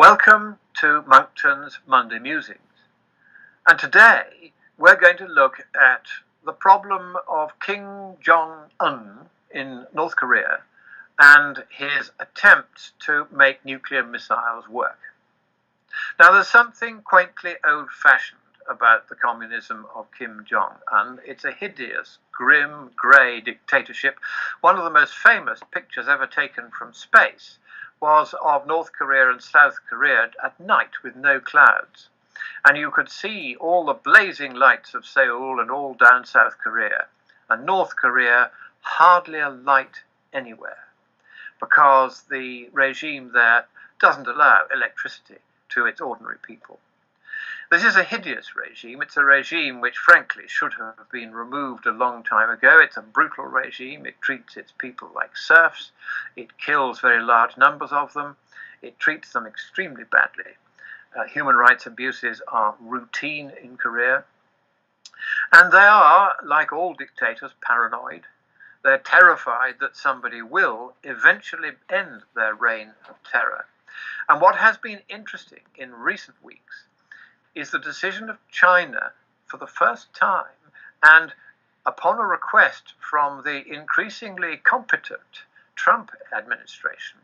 Welcome to Moncton's Monday Musings. And today we're going to look at the problem of Kim Jong-un in North Korea and his attempts to make nuclear missiles work. Now, there's something quaintly old-fashioned about the communism of Kim Jong-un. It's a hideous, grim, grey dictatorship. One of the most famous pictures ever taken from space was of North Korea and South Korea at night with no clouds. And you could see all the blazing lights of Seoul and all down South Korea. And North Korea, hardly a light anywhere, because the regime there doesn't allow electricity to its ordinary people. This is a hideous regime. It's a regime which, frankly, should have been removed a long time ago. It's a brutal regime. It treats its people like serfs. It kills very large numbers of them. It treats them extremely badly. Human rights abuses are routine in Korea. And they are, like all dictators, paranoid. They're terrified that somebody will eventually end their reign of terror. And what has been interesting in recent weeks is the decision of China for the first time, and upon a request from the increasingly competent Trump administration,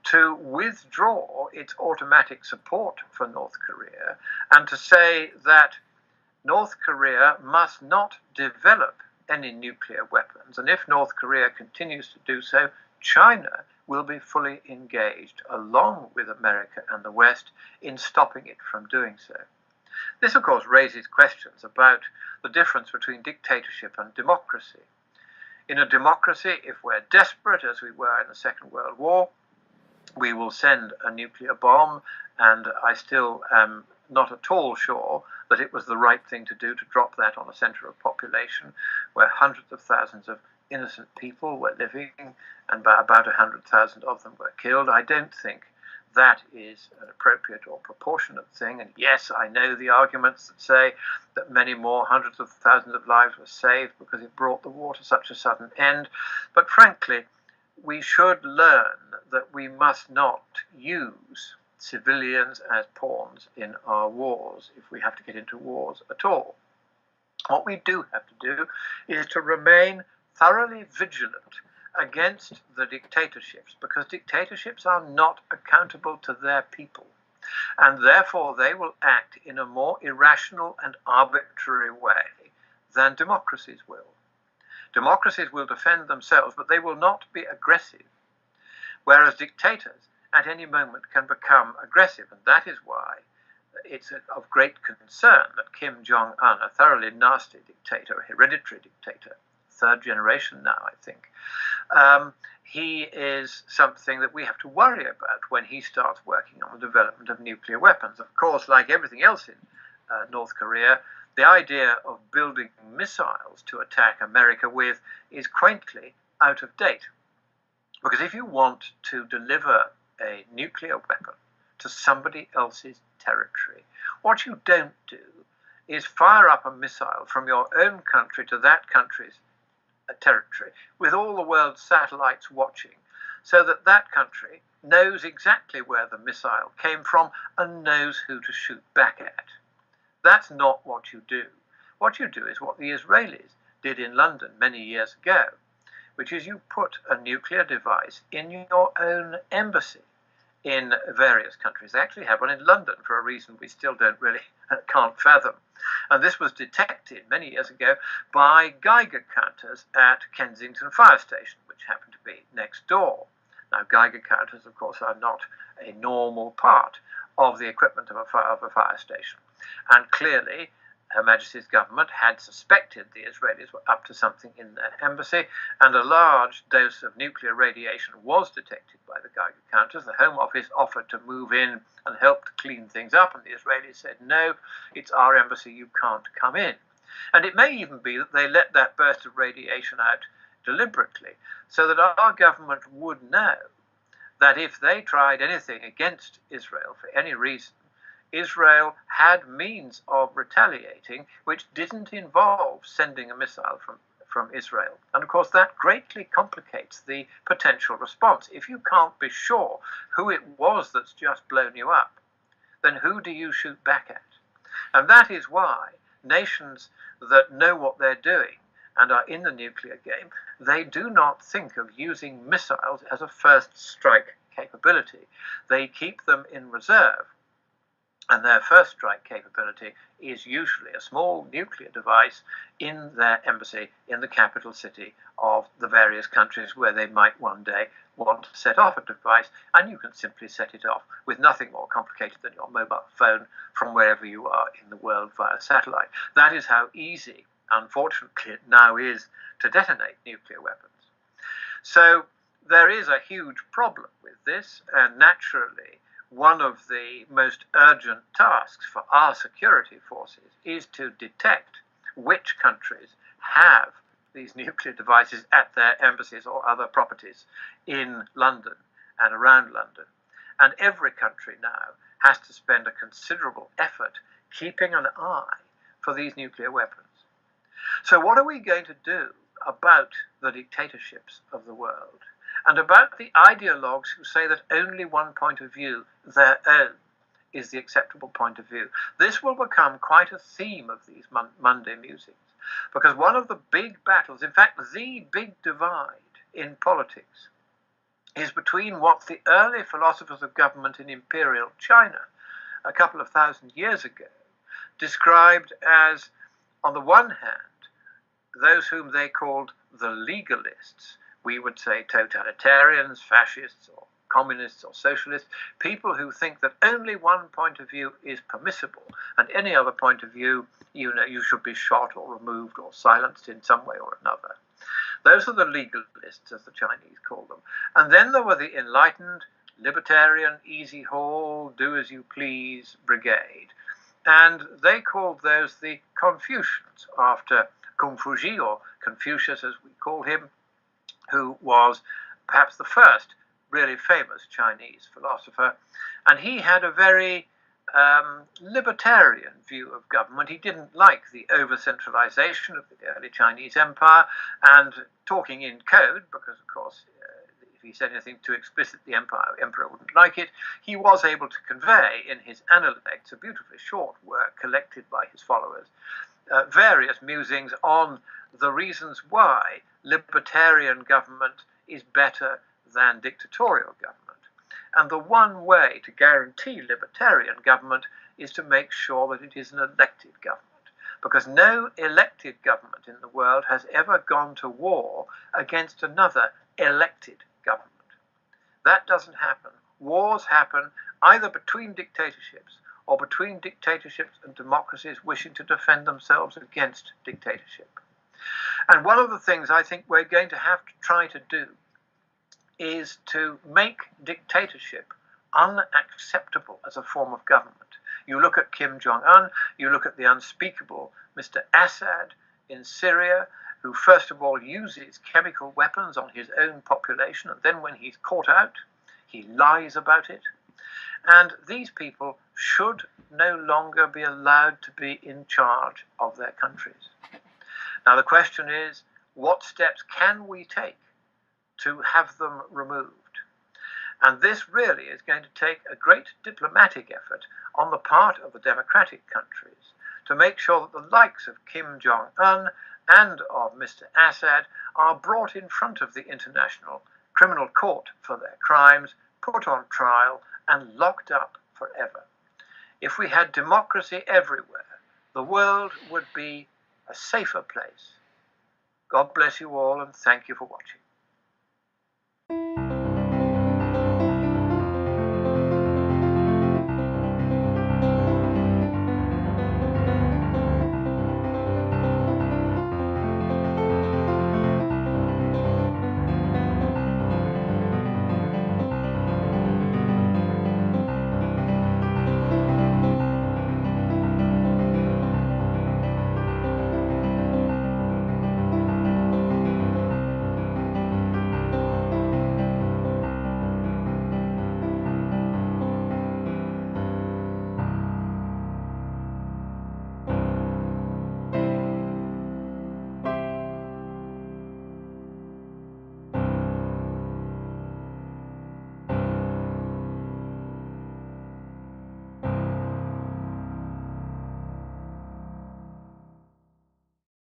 to withdraw its automatic support for North Korea and to say that North Korea must not develop any nuclear weapons, and if North Korea continues to do so, China will be fully engaged, along with America and the West, in stopping it from doing so. This, of course, raises questions about the difference between dictatorship and democracy. In a democracy, if we're desperate, as we were in the Second World War, we will send a nuclear bomb, and I still am not at all sure that it was the right thing to do to drop that on a center of population where hundreds of thousands of innocent people were living and about 100,000 of them were killed. I don't think that is an appropriate or proportionate thing. And yes, I know the arguments that say that many more hundreds of thousands of lives were saved because it brought the war to such a sudden end. But frankly, we should learn that we must not use civilians as pawns in our wars if we have to get into wars at all. What we do have to do is to remain thoroughly vigilant against the dictatorships, because dictatorships are not accountable to their people, and therefore they will act in a more irrational and arbitrary way than democracies will. Democracies will defend themselves, but they will not be aggressive, whereas dictators at any moment can become aggressive, and that is why it's of great concern that Kim Jong-un, a thoroughly nasty dictator, a hereditary dictator, third generation now, I think, he is something that we have to worry about when he starts working on the development of nuclear weapons. Of course, like everything else in North Korea, the idea of building missiles to attack America with is quaintly out of date. Because if you want to deliver a nuclear weapon to somebody else's territory, what you don't do is fire up a missile from your own country to that country's territory with all the world's satellites watching, so that that country knows exactly where the missile came from and knows who to shoot back at. That's not what you do. What you do is what the Israelis did in London many years ago, which is you put a nuclear device in your own embassy in various countries. They actually had one in London for a reason we still can't fathom. And this was detected many years ago by Geiger counters at Kensington Fire Station, which happened to be next door. Now, Geiger counters, of course, are not a normal part of the equipment of a fire station. And clearly, Her Majesty's government had suspected the Israelis were up to something in their embassy, and a large dose of nuclear radiation was detected by the Geiger counters. The Home Office offered to move in and help to clean things up, and the Israelis said, no, it's our embassy, you can't come in. And it may even be that they let that burst of radiation out deliberately, so that our government would know that if they tried anything against Israel for any reason, Israel had means of retaliating which didn't involve sending a missile from Israel. And of course, that greatly complicates the potential response. If you can't be sure who it was that's just blown you up, then who do you shoot back at? And that is why nations that know what they're doing and are in the nuclear game, they do not think of using missiles as a first strike capability. They keep them in reserve. And their first strike capability is usually a small nuclear device in their embassy in the capital city of the various countries where they might one day want to set off a device, and you can simply set it off with nothing more complicated than your mobile phone from wherever you are in the world via satellite. That is how easy, unfortunately, it now is to detonate nuclear weapons. So there is a huge problem with this, and naturally, one of the most urgent tasks for our security forces is to detect which countries have these nuclear devices at their embassies or other properties in London and around London. And every country now has to spend a considerable effort keeping an eye for these nuclear weapons. So what are we going to do about the dictatorships of the world? And about the ideologues who say that only one point of view, their own, is the acceptable point of view. This will become quite a theme of these Monday musings, because one of the big battles, in fact, the big divide in politics, is between what the early philosophers of government in imperial China, a couple of thousand years ago, described as, on the one hand, those whom they called the legalists. We would say totalitarians, fascists, or communists, or socialists, people who think that only one point of view is permissible, and any other point of view, you should be shot or removed or silenced in some way or another. Those are the legalists, as the Chinese call them. And then there were the enlightened, libertarian, easy haul, do as you please brigade. And they called those the Confucians, after Kung Fuji, or Confucius as we call him, who was perhaps the first really famous Chinese philosopher. And he had a very libertarian view of government. He didn't like the over-centralization of the early Chinese empire, and talking in code, because of course if he said anything too explicit, the emperor wouldn't like it, he was able to convey in his Analects, a beautifully short work collected by his followers, various musings on the reasons why libertarian government is better than dictatorial government. And the one way to guarantee libertarian government is to make sure that it is an elected government, because no elected government in the world has ever gone to war against another elected government. That doesn't happen. Wars happen either between dictatorships or between dictatorships and democracies wishing to defend themselves against dictatorship. And one of the things I think we're going to have to try to do is to make dictatorship unacceptable as a form of government. You look at Kim Jong-un, you look at the unspeakable Mr. Assad in Syria, who first of all uses chemical weapons on his own population, and then when he's caught out, he lies about it. And these people should no longer be allowed to be in charge of their countries. Now the question is, what steps can we take to have them removed? And this really is going to take a great diplomatic effort on the part of the democratic countries to make sure that the likes of Kim Jong-un and of Mr. Assad are brought in front of the International Criminal Court for their crimes, put on trial, and locked up forever. If we had democracy everywhere, the world would be a safer place. God bless you all, and thank you for watching.